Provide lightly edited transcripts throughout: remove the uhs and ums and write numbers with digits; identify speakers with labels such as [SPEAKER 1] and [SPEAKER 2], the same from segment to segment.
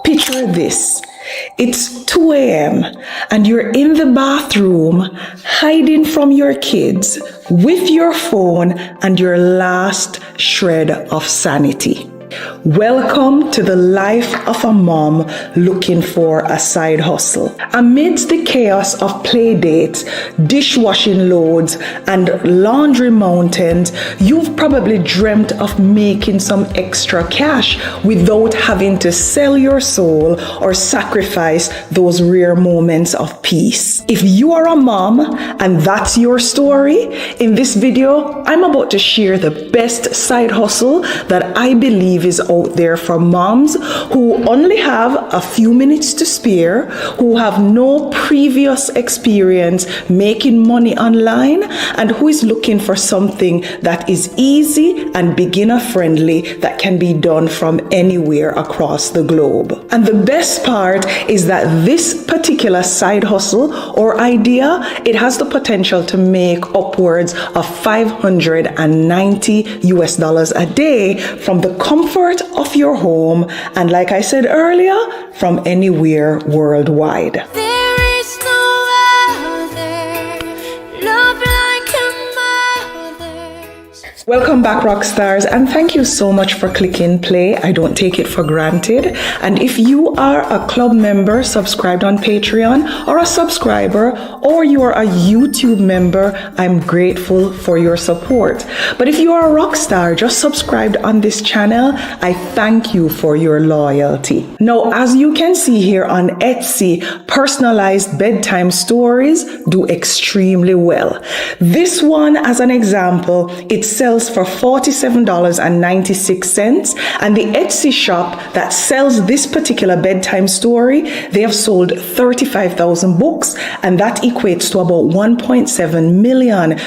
[SPEAKER 1] Picture this. It's 2 a.m. and you're in the bathroom hiding from your kids with your phone and your last shred of sanity. Welcome to the life of a mom looking for a side hustle. Amidst the chaos of play dates, dishwashing loads, and laundry mountains, you've probably dreamt of making some extra cash without having to sell your soul or sacrifice those rare moments of peace. If you are a mom and that's your story, in this video, I'm about to share the best side hustle that I believe is out there for moms who only have a few minutes to spare, who have no previous experience making money online, and who is looking for something that is easy and beginner friendly that can be done from anywhere across the globe. And the best part is that this particular side hustle or idea, it has the potential to make upwards of $590 a day from the comfort of your home, and like I said earlier, from anywhere worldwide.
[SPEAKER 2] There is no other love like a mother's.
[SPEAKER 1] Welcome back, rock stars, and thank you so much for clicking play. I don't take it for granted. And if you are a club member subscribed on Patreon, or a subscriber, or you are a YouTube member, I'm grateful for your support. But if you are a rock star just subscribed on this channel, I thank you for your loyalty. Now, as you can see here on Etsy, personalized bedtime stories do extremely well. This one, as an example, it sells for $47.96, and the Etsy shop that sells this particular bedtime story, they have sold 35,000 books, and that equates to about $1.7 million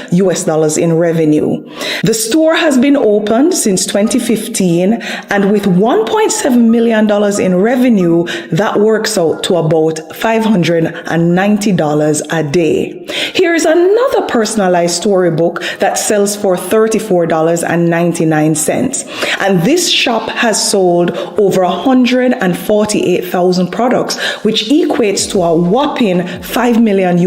[SPEAKER 1] in revenue. The store has been opened since 2015, and with $1.7 million in revenue, that works out to about $590 a day. Here is another personalized storybook that sells for $34.99. And this shop has sold over 148,000 products, which equates to a whopping $5 million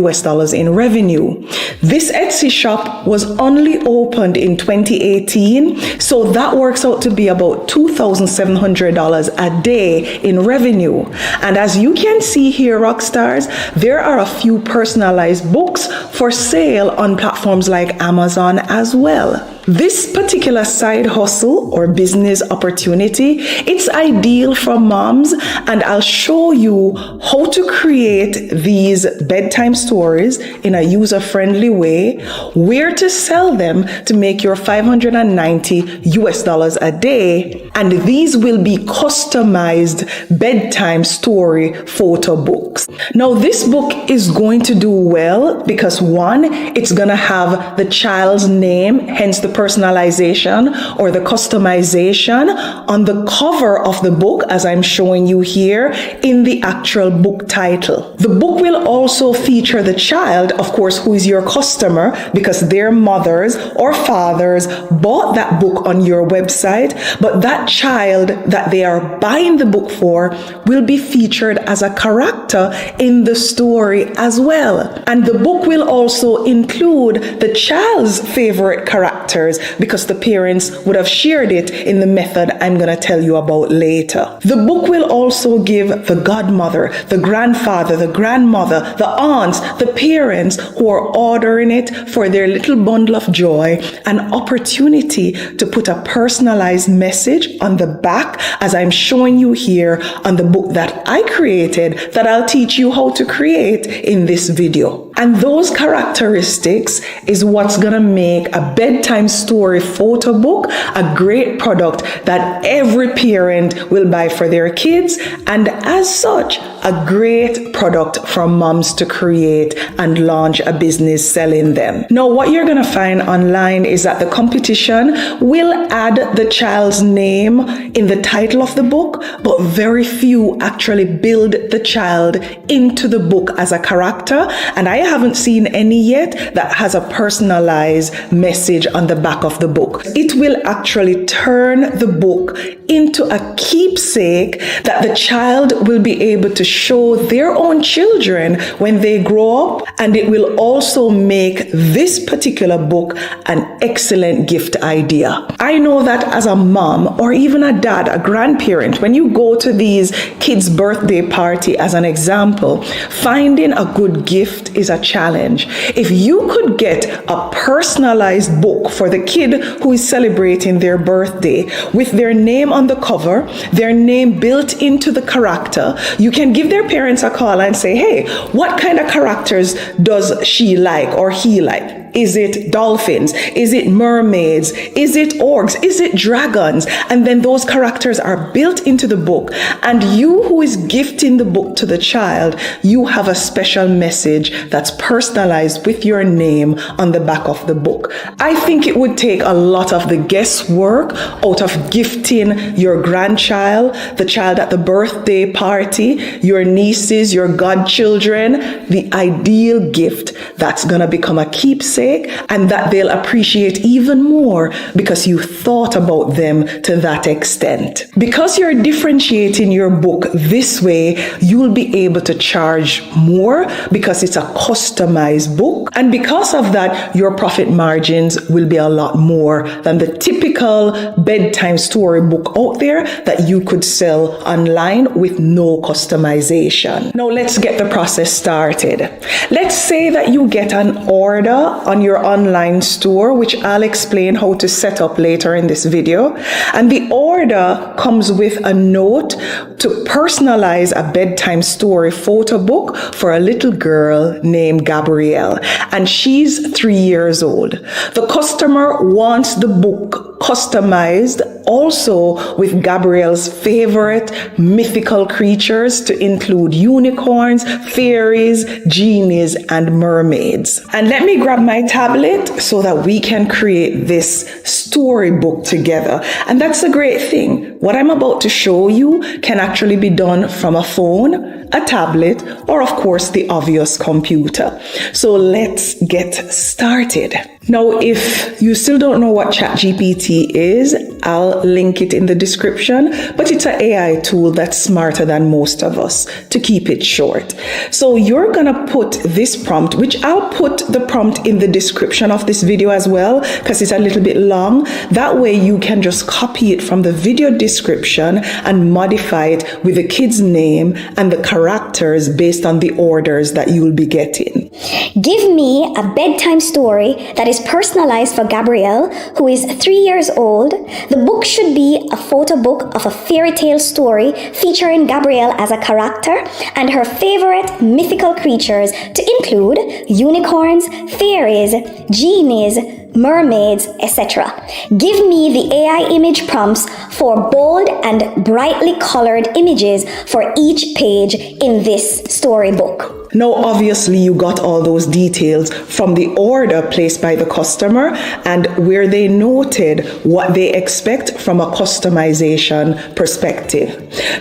[SPEAKER 1] in revenue. This Etsy shop was only opened in 2018, so that works out to be about $2,700 a day in revenue. And as you can see here, rock stars, there are a few personalized books for sale on platforms like Amazon as well. This particular side hustle or business opportunity, it's ideal for moms, and I'll show you how to create these bedtime stories in a user-friendly way, where to sell them to make your $590 a day, and these will be customized bedtime story photo books. Now, this book is going to do well because one, it's gonna have the child's name, hence the personalization or the customization on the cover of the book, as I'm showing you here in the actual book title. The book will also feature the child, of course, who is your customer, because their mothers or fathers bought that book on your website, but that child that they are buying the book for will be featured as a character in the story as well. And the book will also include the child's favorite characters, because the parents would have shared it in the method I'm going to tell you about later. The book will also give the godmother, the grandfather, the grandmother, the aunts, the parents who are ordering it for their little bundle of joy an opportunity to put a personalized message on the back, as I'm showing you here on the book that I created, that I'll teach you how to create in this video. And those characteristics is what's gonna make a bedtime story photo book a great product that every parent will buy for their kids, and as such, a great product for moms to create and launch a business selling them. Now, what you're gonna find online is that the competition will add the child's name in the title of the book, but very few actually build the child into the book as a character. And I haven't seen any yet that has a personalized message on the back of the book. It will actually turn the book into a keepsake that the child will be able to show their own children when they grow up, and it will also make this particular book an excellent gift idea. I know that as a mom or even a dad, a grandparent, when you go to these kids' birthday party as an example, finding a good gift is a challenge. If you could get a personalized book for the kid who is celebrating their birthday with their name on the cover, their name built into the character, you can give their parents a call and say, hey, what kind of characters does she like or he like? Is it dolphins? Is it mermaids? Is it orcs? Is it dragons? And then those characters are built into the book. And you who is gifting the book to the child, you have a special message that's personalized with your name on the back of the book. I think it would take a lot of the guesswork out of gifting your grandchild, the child at the birthday party, your nieces, your godchildren, the ideal gift that's going to become a keepsake and that they'll appreciate even more because you thought about them to that extent. Because you're differentiating your book this way, you'll be able to charge more because it's a customized book. And because of that, your profit margins will be a lot more than the typical bedtime story book out there that you could sell online with no customization. Now let's get the process started. Let's say that you get an order on your online store, which I'll explain how to set up later in this video. And the order comes with a note to personalize a bedtime story photo book for a little girl named Gabrielle. And she's 3 years old. The customer wants the book customized also with Gabrielle's favorite mythical creatures to include unicorns, fairies, genies, and mermaids. And let me grab my tablet so that we can create this storybook together. And that's a great thing. What I'm about to show you can actually be done from a phone, a tablet, or of course the obvious computer. So let's get started. Now, if you still don't know what ChatGPT is, I'll link it in the description, but it's an AI tool that's smarter than most of us, to keep it short. So you're gonna put this prompt, which I'll put the prompt in the description of this video as well, because it's a little bit long. That way you can just copy it from the video description and modify it with the kid's name and the characters based on the orders that you'll be getting.
[SPEAKER 3] Give me a bedtime story that is personalized for Gabrielle, who is 3 years old. The book should be a photo book of a fairy tale story featuring Gabrielle as a character and her favorite mythical creatures to include unicorns, fairies, genies, mermaids, etc. Give me the AI image prompts for bold and brightly colored images for each page in this storybook.
[SPEAKER 1] Now, obviously, you got all those details from the order placed by the customer and where they noted what they expect from a customization perspective.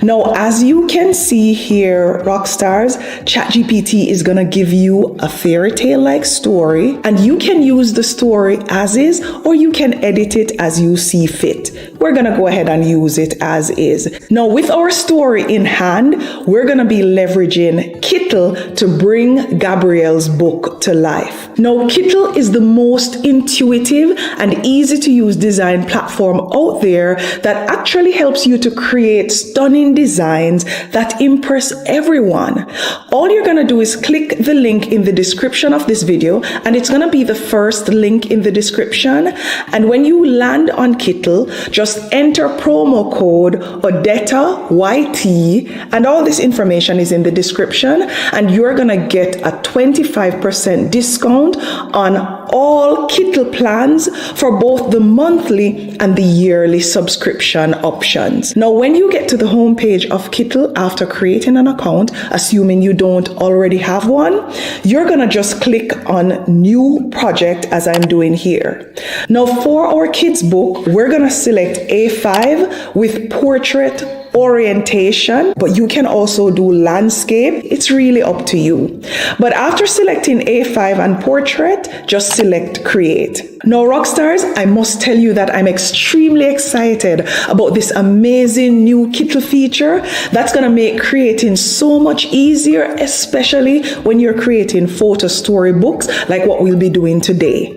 [SPEAKER 1] Now, as you can see here, Rockstars, ChatGPT is going to give you a fairy tale-like story, and you can use the story as is, or you can edit it as you see fit. We're going to go ahead and use it as is. Now, with our story in hand, we're going to be leveraging Kittle to bring Gabrielle's book to life. Now, Kittle is the most intuitive and easy to use design platform out there that actually helps you to create stunning designs that impress everyone. All you're going to do is click the link in the description of this video, and it's going to be the first link in the description. And when you land on Kittle, just enter promo code ODETTA YT, and all this information is in the description, and you're going to get a 25% discount on all Kittle plans for both the monthly and the yearly subscription options. Now, when you get to the homepage of Kittle after creating an account, assuming you don't already have one, you're going to just click on New Project as I'm doing here. Now, for our kids book, we're going to select A5 with portrait orientation, but you can also do landscape. It's really up to you. But after selecting A5 and portrait, just select create. Now, Rockstars, I must tell you that I'm extremely excited about this amazing new Kittl feature that's going to make creating so much easier, especially when you're creating photo storybooks like what we'll be doing today.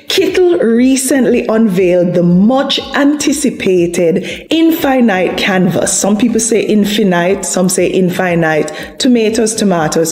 [SPEAKER 1] Kittl recently unveiled the much anticipated infinite canvas. Some people say infinite, some say infinite. Tomatoes,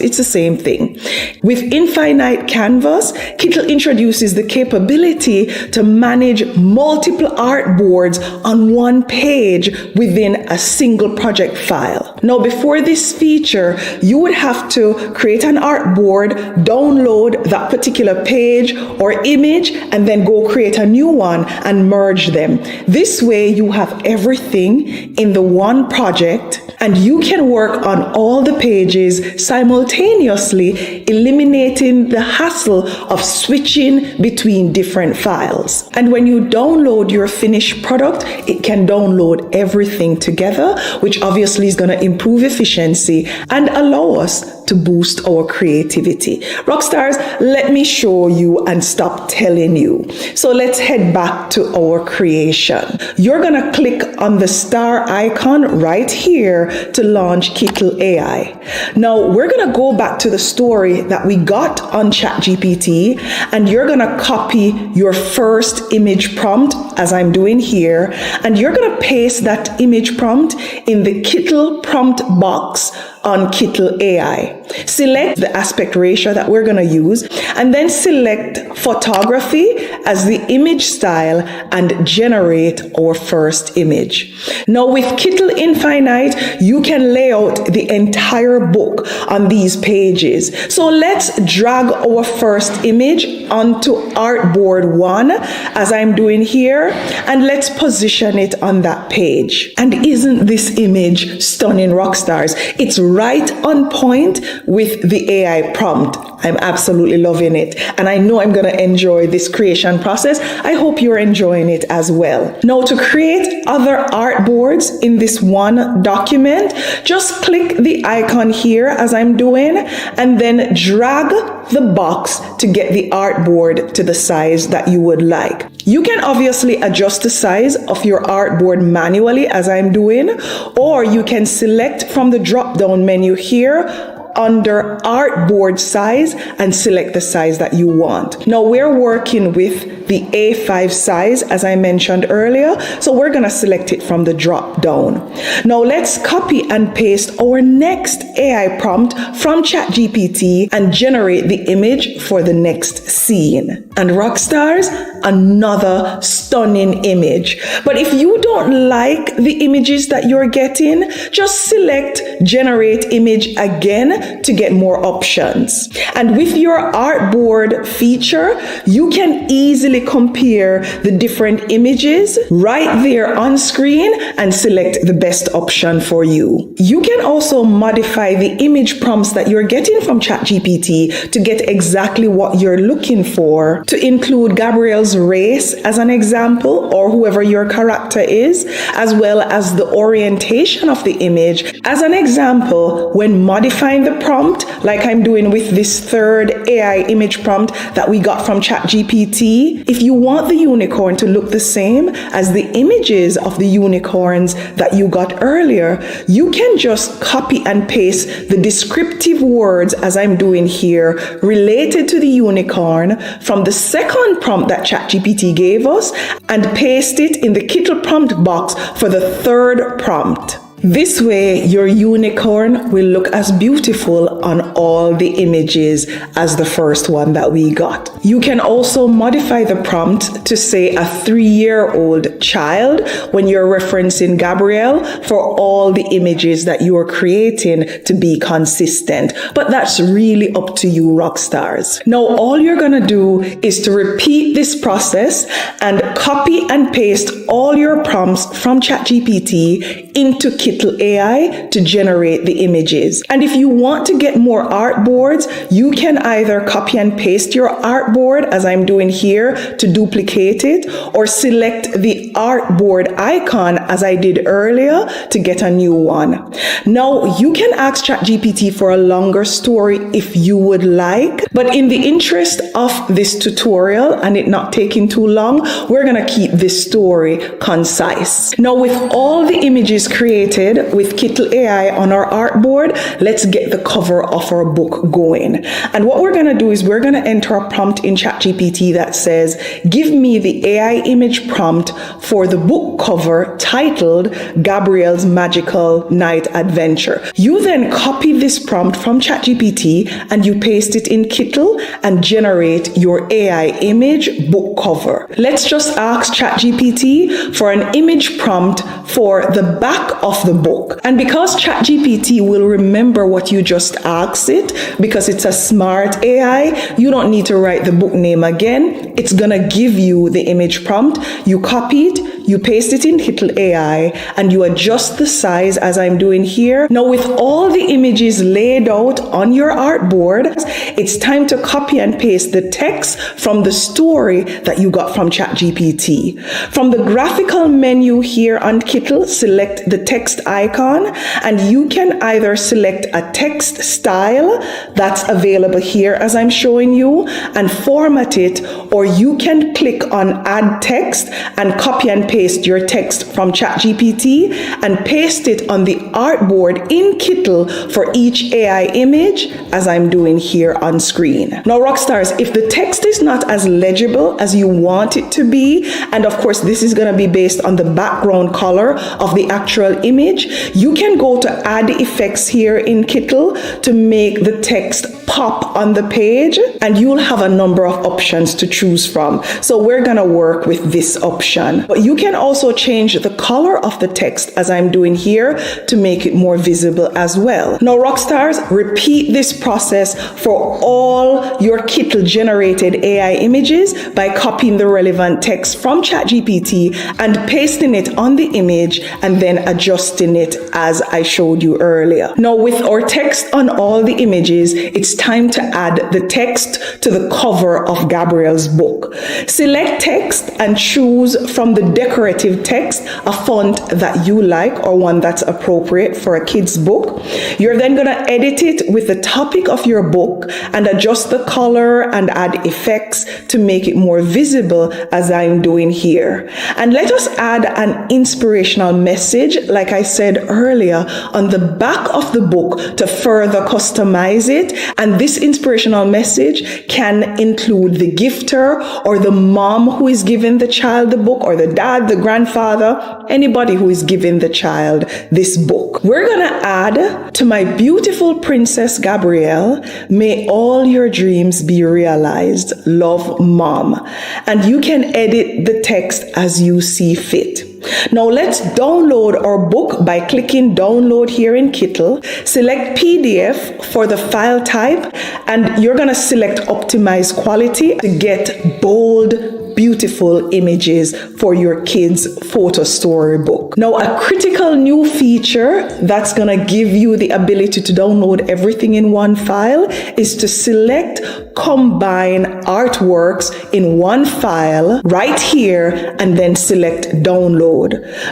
[SPEAKER 1] it's the same thing. With infinite canvas, Kittl introduces the capability to manage multiple artboards on one page within a single project file. Now, before this feature, you would have to create an artboard, download that particular page or image, and then go create a new one and merge them. This way, you have everything in the one project, and you can work on all the pages simultaneously, eliminating the hassle of switching between different files. And when you download your finished product, it can download everything together, which obviously is going to improve efficiency and allow us to boost our creativity. Rockstars, let me show you and stop telling you. So let's head back to our creation. You're going to click on the star icon right here to launch Kittl AI. Now, we're going to go back to the story that we got on ChatGPT, and you're going to copy your first image prompt, as I'm doing here, and you're going to paste that image prompt in the Kittl prompt box on Kittl AI. Select the aspect ratio that we're going to use, and then select photography as the image style and generate our first image. Now, with Kittl Infinite, you can lay out the entire book on these pages. So let's drag our first image onto artboard 1, as I'm doing here, and let's position it on that page. And isn't this image stunning, Rockstars? It's right on point with the AI prompt. I'm absolutely loving it, and I know I'm going to enjoy this creation process. I hope you're enjoying it as well. Now, to create other artboards in this one document, just click the icon here as I'm doing, and then drag the box to get the artboard to the size that you would like. You can obviously adjust the size of your artboard manually, as I'm doing, or you can select from the drop-down menu here under artboard size and select the size that you want. Now, we're working with the A5 size, as I mentioned earlier, so we're going to select it from the drop down. Now, let's copy and paste our next AI prompt from ChatGPT and generate the image for the next scene. And Rockstars, another stunning image. But if you don't like the images that you're getting, just select generate image again to get more options. And with your artboard feature, you can easily compare the different images right there on screen and select the best option for you. You can also modify the image prompts that you're getting from ChatGPT to get exactly what you're looking for, to include Gabrielle's race as an example, or whoever your character is, as well as the orientation of the image. As an example, when modifying the prompt, like I'm doing with this third AI image prompt that we got from ChatGPT, if you want the unicorn to look the same as the images of the unicorns that you got earlier, you can just copy and paste the descriptive words, as I'm doing here, related to the unicorn from the second prompt that ChatGPT gave us and paste it in the Kittl prompt box for the third prompt. This way, your unicorn will look as beautiful on all the images as the first one that we got. You can also modify the prompt to say a 3-year-old child when you're referencing Gabrielle for all the images that you're creating to be consistent. But that's really up to you, Rockstars. Now, all you're gonna do is to repeat this process and copy and paste all your prompts from ChatGPT into Kittl Kittle AI to generate the images. And if you want to get more artboards, you can either copy and paste your artboard, as I'm doing here, to duplicate it, or select the artboard icon, as I did earlier, to get a new one. Now, you can ask ChatGPT for a longer story if you would like, but in the interest of this tutorial and it not taking too long, we're going to keep this story concise. Now, with all the images created with Kittle AI on our artboard, let's get the cover of our book going. And what we're going to do is we're going to enter a prompt in ChatGPT that says, give me the AI image prompt for the book cover titled Gabrielle's Magical Night Adventure. You then copy this prompt from ChatGPT and you paste it in Kittle and generate your AI image book cover. Let's just ask ChatGPT for an image prompt for the back of the book. And because ChatGPT will remember what you just asked it, because it's a smart AI, you don't need to write the book name again. It's gonna give you the image prompt. You copy it, you paste it in Kittle AI, and you adjust the size as I'm doing here. Now, with all the images laid out on your artboard, it's time to copy and paste the text from the story that you got from ChatGPT. From the graphical menu here on Kittle, select the text icon, and you can either select a text style that's available here as I'm showing you and format it, or you can click on add text and copy and paste your text from ChatGPT and paste it on the artboard in Kittle for each AI image as I'm doing here on screen. Now, Rockstars, if the text is not as legible as you want it to be, and of course this is going to be based on the background color of the actual image, you can go to add effects here in Kittle to make the text pop on the page, and you'll have a number of options to choose from. So we're going to work with this option. But you can also change the color of the text as I'm doing here to make it more visible as well. Now, Rockstars, repeat this process for all your Kittle generated AI images by copying the relevant text from ChatGPT and pasting it on the image and then adjusting it as I showed you earlier. Now, with our text on all the images, it's time to add the text to the cover of Gabrielle's book. Select text and choose from the decorative text a font that you like or one that's appropriate for a kid's book. You're then going to edit it with the topic of your book and adjust the color and add effects to make it more visible as I'm doing here. And let us add an inspirational message, like I said earlier, on the back of the book to further customize it. And this inspirational message can include the gifter or the mom who is giving the child the book, or the dad, the grandfather, anybody who is giving the child this book. We're going to add, to my beautiful Princess Gabrielle, may all your dreams be realized. Love, Mom. And you can edit the text as you see fit. Now let's download our book by clicking download here in Kittle. Select PDF for the file type, and you're going to select optimize quality to get bold, beautiful images for your kids' photo storybook. Now, a critical new feature that's going to give you the ability to download everything in one file is to select combine artworks in one file right here and then select download.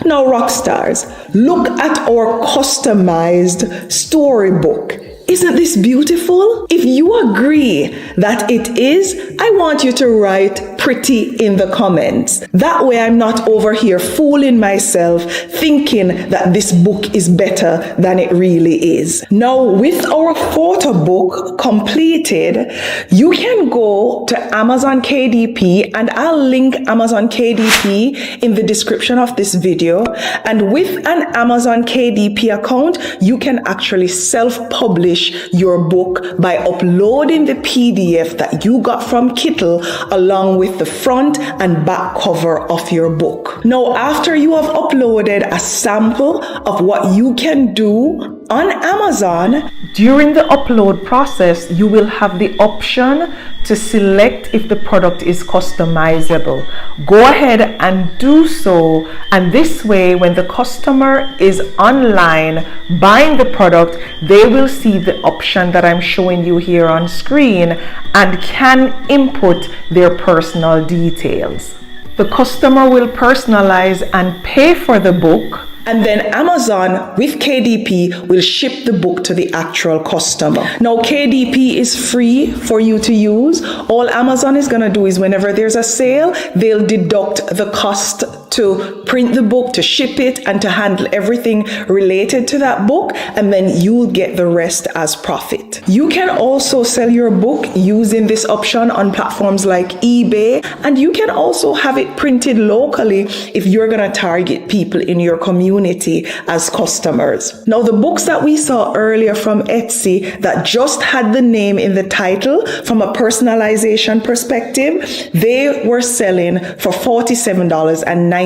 [SPEAKER 1] Now, Rockstars, look at our customized storybook. Isn't this beautiful? If you agree that it is, I want you to write pretty in the comments. That way I'm not over here fooling myself thinking that this book is better than it really is. Now, with our photo book completed, you can go to Amazon KDP, and I'll link Amazon KDP in the description of this video. And with an Amazon KDP account, you can actually self-publish your book by uploading the PDF that you got from Kittle along with the front and back cover of your book. Now, after you have uploaded a sample of what you can do On Amazon, during the upload process, you will have the option to select if the product is customizable. Go ahead and do so, and this way when the customer is online buying the product, they will see the option that I'm showing you here on screen and can input their personal details. The customer will personalize and pay for the book, and then Amazon with KDP will ship the book to the actual customer. Now, KDP is free for you to use. All Amazon is going to do is whenever there's a sale, they'll deduct the cost to print the book, to ship it, and to handle everything related to that book, and then you'll get the rest as profit. You can also sell your book using this option on platforms like eBay, and you can also have it printed locally if you're going to target people in your community as customers. Now, the books that we saw earlier from Etsy that just had the name in the title, from a personalization perspective, they were selling for $47.96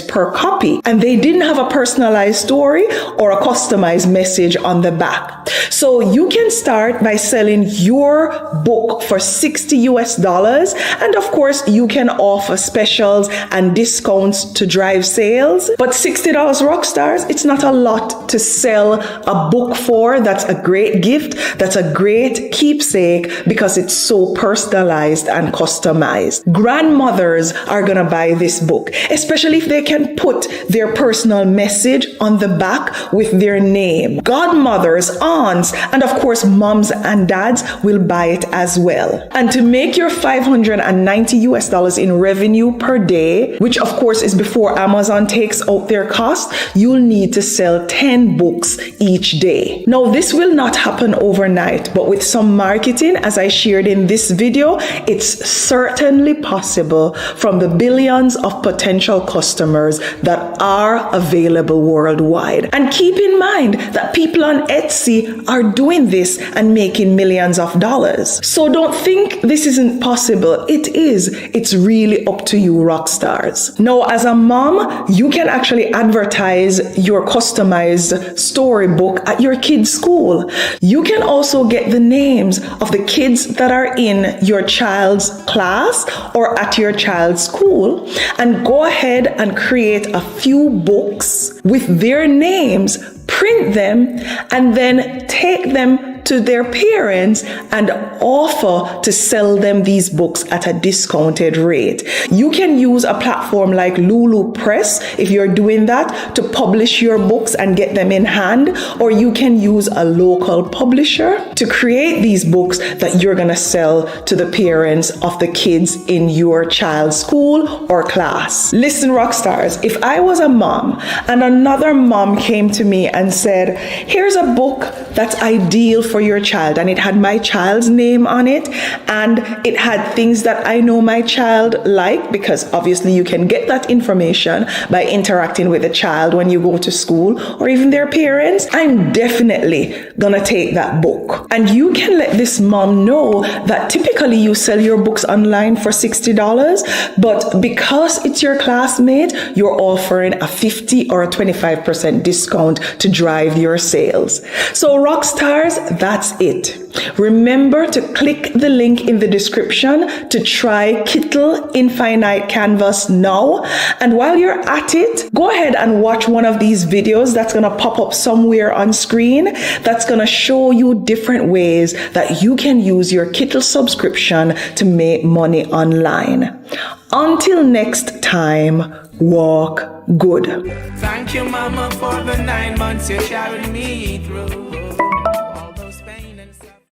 [SPEAKER 1] per copy, and they didn't have a personalized story or a customized message on the back. So you can start by selling your book for $60 and of course you can offer specials and discounts to drive sales. But $60 Rockstars, it's not a lot to sell a book for. That's a great gift. That's a great keepsake because it's so personalized and customized. Grandmothers are gonna buy this book, especially if they can put their personal message on the back with their name. Godmothers, aunts, and of course moms and dads will buy it as well. And to make your $590 in revenue per day, which of course is before Amazon takes out their cost, you'll need to sell 10 books each day. Now, this will not happen overnight, but with some marketing, as I shared in this video, it's certainly possible from the billions of potential customers that are available worldwide. And keep in mind that people on Etsy are doing this and making millions of dollars. So don't think this isn't possible. It is. It's really up to you, rock stars. Now, as a mom, you can actually advertise your customized storybook at your kids' school. You can also get the names of the kids that are in your child's class or at your child's school and go ahead and create a few books with their names, print them, and then take them to their parents and offer to sell them these books at a discounted rate. You can use a platform like Lulu Press if you're doing that to publish your books and get them in hand, or you can use a local publisher to create these books that you're gonna sell to the parents of the kids in your child's school or class. Listen, rock stars, if I was a mom and another mom came to me and said, here's a book that's ideal for your child, and it had my child's name on it, and it had things that I know my child liked, because obviously you can get that information by interacting with the child when you go to school or even their parents, I'm definitely gonna take that book. And you can let this mom know that typically you sell your books online for $60, but because it's your classmate, you're offering a 50 or a 25% discount to drive your sales. So rock stars, that's it. Remember to click the link in the description to try Kittle Infinite Canvas now. And while you're at it, go ahead and watch one of these videos that's going to pop up somewhere on screen that's going to show you different ways that you can use your Kittle subscription to make money online. Until next time, walk good.
[SPEAKER 4] Thank you, Mama, for the 9 months you carried me through.